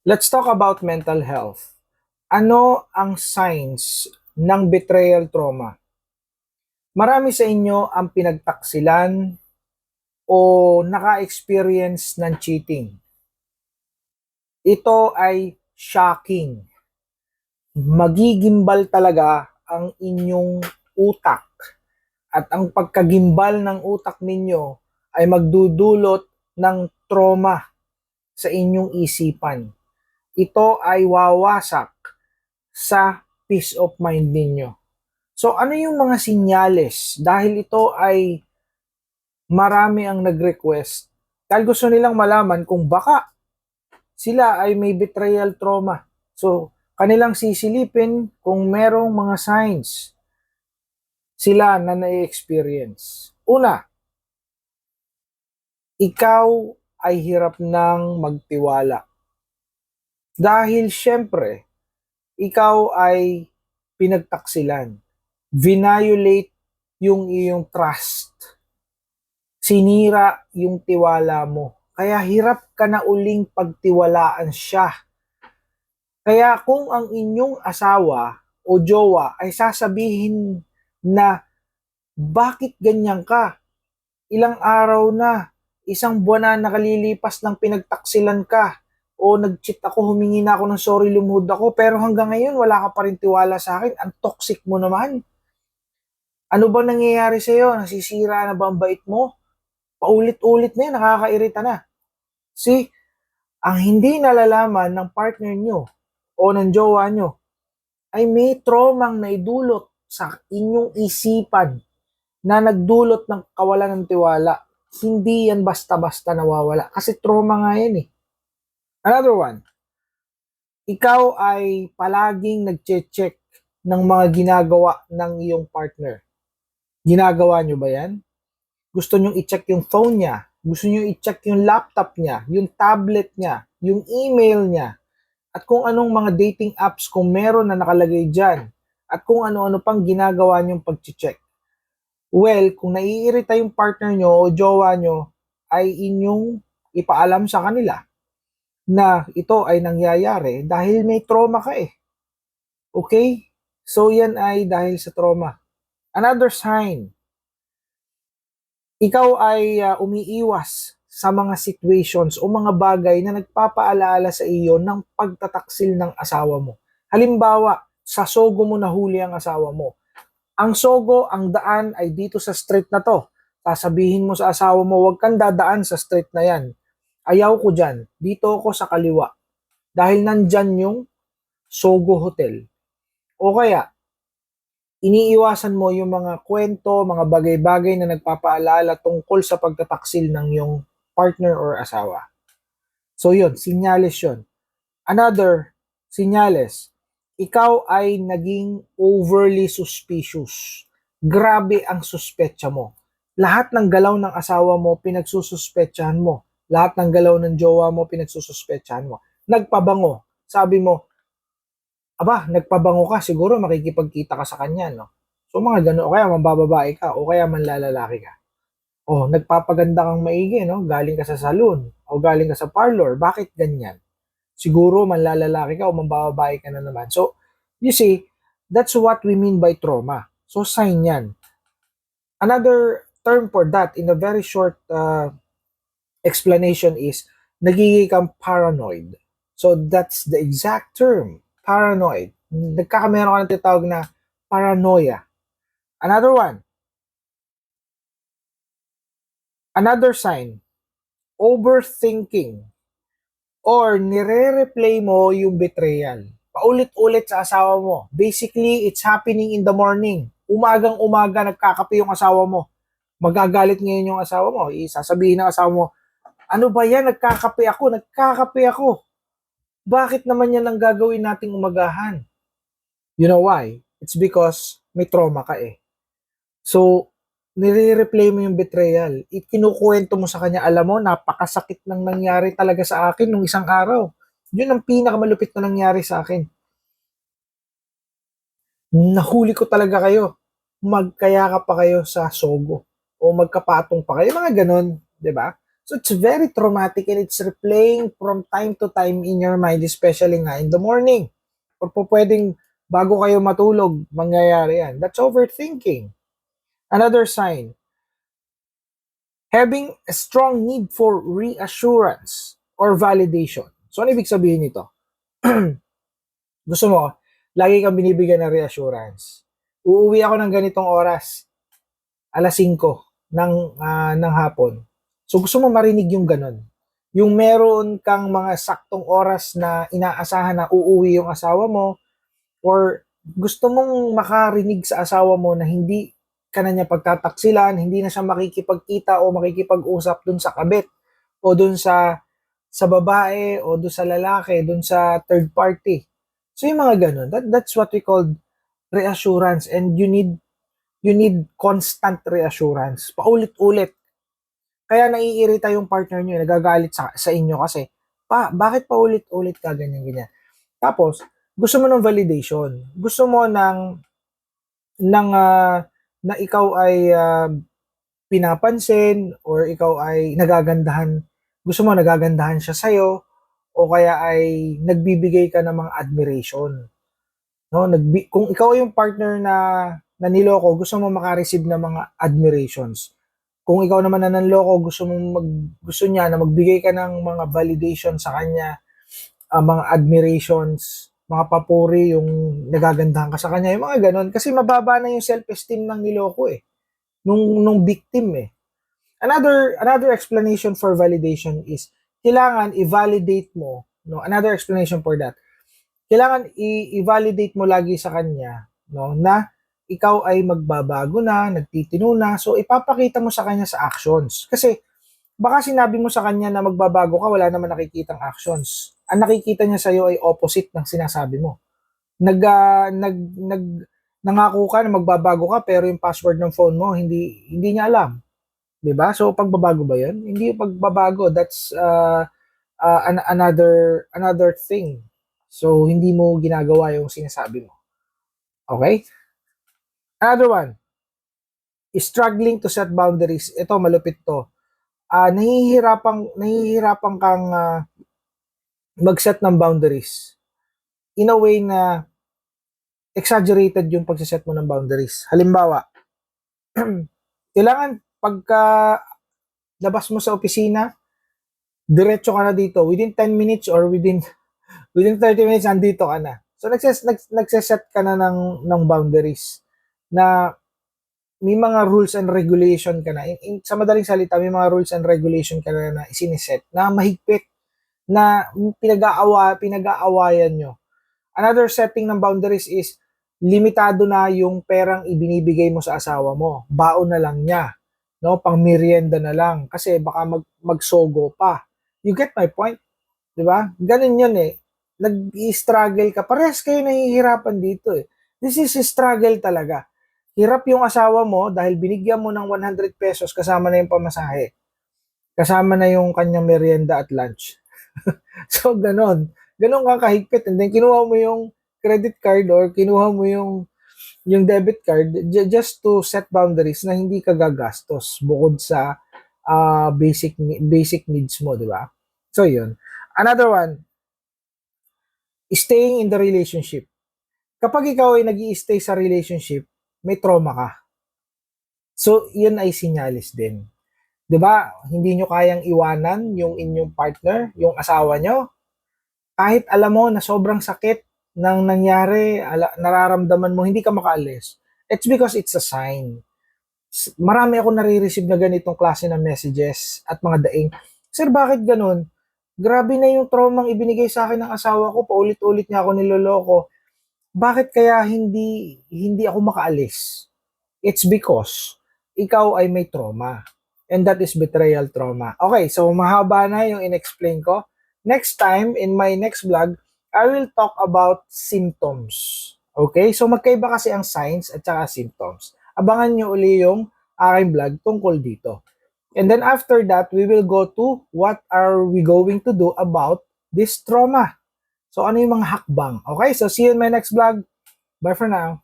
Let's talk about mental health. Ano ang signs ng betrayal trauma? Marami sa inyo ang pinagtaksilan o naka-experience ng cheating. Ito ay shocking. Magigimbal talaga ang inyong utak at ang pagkagimbal ng utak ninyo ay magdudulot ng trauma sa inyong isipan. Ito ay wawasak sa peace of mind ninyo. So ano yung mga sinyales? Dahil ito ay marami ang nag-request. Dahil gusto nilang malaman kung baka sila ay may betrayal trauma. So kanilang sisilipin kung merong mga signs sila na na-experience. Una, ikaw ay hirap ng magtiwala. Dahil syempre, ikaw ay pinagtaksilan. Violate yung iyong trust. Sinira yung tiwala mo. Kaya hirap ka na uling pagtiwalaan siya. Kaya kung ang inyong asawa o jowa ay sasabihin na bakit ganyan ka? Ilang araw na, isang buwan na nakalilipas ng pinagtaksilan ka o nag-cheat ako, humingi na ako ng sorry, lumuhod ako, pero hanggang ngayon wala ka pa rin tiwala sa akin. Ang toxic mo naman. Ano ba nangyayari sa'yo? Nasisira na ba ang bait mo? Paulit-ulit na yan, nakakairita na. See, ang hindi nalalaman ng partner nyo o ng jowa nyo ay may traumang naidulot sa inyong isipan na nagdulot ng kawalan ng tiwala. Hindi yan basta-basta nawawala. Kasi trauma nga yan eh. Another one, ikaw ay palaging nag-check ng mga ginagawa ng iyong partner. Ginagawa nyo ba yan? Gusto nyo i-check yung phone niya, gusto nyo i-check yung laptop niya, yung tablet niya, yung email niya, at kung anong mga dating apps kung meron na nakalagay dyan, at kung ano-ano pang ginagawa nyong pag-check. Well, kung naiirita yung partner nyo o jowa nyo, ay inyong ipaalam sa kanila na ito ay nangyayari dahil may trauma ka eh. Okay? So yan ay dahil sa trauma. Another sign, ikaw ay umiiwas sa mga situations o mga bagay na nagpapaalaala sa iyo ng pagtataksil ng asawa mo. Halimbawa, sa sogo mo nahuli ang asawa mo. Ang sogo, ang daan ay dito sa street na to. Sasabihin mo sa asawa mo, huwag kang dadaan sa street na yan. Ayaw ko dyan. Dito ako sa kaliwa. Dahil nandyan yung Sogo Hotel. O kaya, iniiwasan mo yung mga kwento, mga bagay-bagay na nagpapaalala tungkol sa pagtataksil ng yung partner or asawa. So yun, sinyales yun. Another sinyales, ikaw ay naging overly suspicious. Grabe ang suspetsa mo. Lahat ng galaw ng asawa mo, pinagsususpetsahan mo. Lahat ng galaw ng jowa mo, pinagsususpetsahan mo. Nagpabango. Sabi mo, aba, nagpabango ka, siguro makikipagkita ka sa kanya, no? So mga gano'n, o kaya mambababae ka, o kaya manlalalaki ka. O, nagpapaganda kang maigi, no? Galing ka sa salon, o galing ka sa parlor, bakit ganyan? Siguro manlalalaki ka o mambababae ka na naman. So, you see, that's what we mean by trauma. So, sign yan. Another term for that in a very short explanation is nagiging kang paranoid. So, that's the exact term, paranoid. Nagkakameron ka ng tinatawag na paranoia. Another one, another sign, overthinking or nire-replay mo yung betrayal. Paulit-ulit sa asawa mo. Basically, it's happening in the morning. Umagang-umaga, nagkakape yung asawa mo. Magagalit ngayon yung asawa mo. Isasabihin ng asawa mo, ano ba yan? Nagkakape ako. Nagkakape ako. Bakit naman yan ang gagawin nating umagahan? You know why? It's because may trauma ka eh. So, nire-replay mo yung betrayal. Kinukuwento mo sa kanya, alam mo, napakasakit ng nangyari talaga sa akin nung isang araw. Yun ang pinakamalupit na nangyari sa akin. Nahuli ko talaga kayo. Magkaya ka pa kayo sa sogo. O magkapatong pa kayo. Mga ganon. 'Di ba? So it's very traumatic and it's replaying from time to time in your mind, especially nga in the morning. Or po pwedeng bago kayo matulog, mangyayari yan. That's overthinking. Another sign, having a strong need for reassurance or validation. So ano ibig sabihin nito? Gusto mo, lagi kang binibigyan ng reassurance. Uuwi ako ng ganitong oras, alas 5 ng hapon. So gusto mo marinig yung ganun. Yung meron kang mga saktong oras na inaasahan na uuwi yung asawa mo, or gusto mong makarinig sa asawa mo na hindi ka na niya pagtataksilan, hindi na siya makikipagkita o makikipag-usap dun sa kabit o dun sa babae o dun sa lalaki, dun sa third party. So yung mga ganun, that's what we call reassurance, and you need constant reassurance. Paulit-ulit. Kaya naiirita yung partner nyo, nagagalit sa inyo kasi, bakit paulit-ulit ka ganyan-ganyan? Tapos, gusto mo ng validation. Gusto mo na ikaw ay pinapansin or ikaw ay nagagandahan. Gusto mo nagagandahan siya sa'yo o kaya ay nagbibigay ka ng mga admiration. No, kung ikaw yung partner na niloko, gusto mo maka-receive ng mga admirations. Kung ikaw naman na nanloko, gusto niya na magbigay ka ng mga validation sa kanya, mga admirations, mga papuri, yung nagagandahan ka sa kanya, yung mga ganon. Kasi mababa na yung self-esteem ng niloko nung victim Another explanation for validation is, kailangan i-validate mo, no? Another explanation for that, kailangan i-validate mo lagi sa kanya, no, na ikaw ay magbabago na, nagtitino na, so ipapakita mo sa kanya sa actions. Kasi baka sinabi mo sa kanya na magbabago ka, wala naman nakikitang actions. Ang nakikita niya sa'yo ay opposite ng sinasabi mo. Nangako ka na magbabago ka, pero yung password ng phone mo, hindi niya alam. 'Di ba? So pagbabago ba 'yun? Hindi yung pagbabago, that's another thing. So hindi mo ginagawa yung sinasabi mo. Okay? Another one, struggling to set boundaries. Ito malupit 'to. Nahihirapan kang mag-set ng boundaries in a way na exaggerated yung pagse-set mo ng boundaries. Halimbawa, kailangan pagka labas mo sa opisina, diretso ka na dito. Within 10 minutes or within 30 minutes, andito ka na. So, nagseset ka na ng boundaries na may mga rules and regulation ka na. Sa madaling salita, may mga rules and regulation ka na isiniset na mahigpit, na pinag-aawayan nyo. Another setting ng boundaries is, limitado na yung perang ibinibigay mo sa asawa mo. Baon na lang niya. No, pang merienda na lang kasi baka magsogo pa. You get my point? 'Di ba? Ganun 'yun Nag-struggle ka. Parehas kayo nahihirapan dito This is a struggle talaga. Hirap yung asawa mo dahil binigyan mo ng 100 pesos kasama na yung pamasahe. Kasama na yung kanyang merienda at lunch. So ganun. Ganun kang kahigpit. And then kinuha mo yung credit card or kinuha mo yung debit card just to set boundaries na hindi ka gagastos bukod sa basic needs mo, di ba? So yun. Another one, staying in the relationship. Kapag ikaw ay nag-i-stay sa relationship, may trauma ka. So yun ay sinyalis din. Di ba? Hindi nyo kayang iwanan yung inyong partner, yung asawa nyo. Kahit alam mo na sobrang sakit nang nangyari, nararamdaman mo, hindi ka makaalis. It's because it's a sign. Marami ako nare-receive na ganitong klase ng messages at mga daing. Sir, bakit ganun? Grabe na yung traumang ibinigay sa akin ng asawa ko, paulit-ulit niya ako niloloko. Bakit kaya hindi ako makaalis? It's because ikaw ay may trauma. And that is betrayal trauma. Okay, so mahaba na yung in-explain ko. Next time, in my next vlog, I will talk about symptoms. Okay? So magkaiba kasi ang signs at saka symptoms. Abangan nyo uli yung aking vlog tungkol dito. And then after that, we will go to what are we going to do about this trauma. So ano yung mga hakbang? Okay? So see you in my next vlog. Bye for now.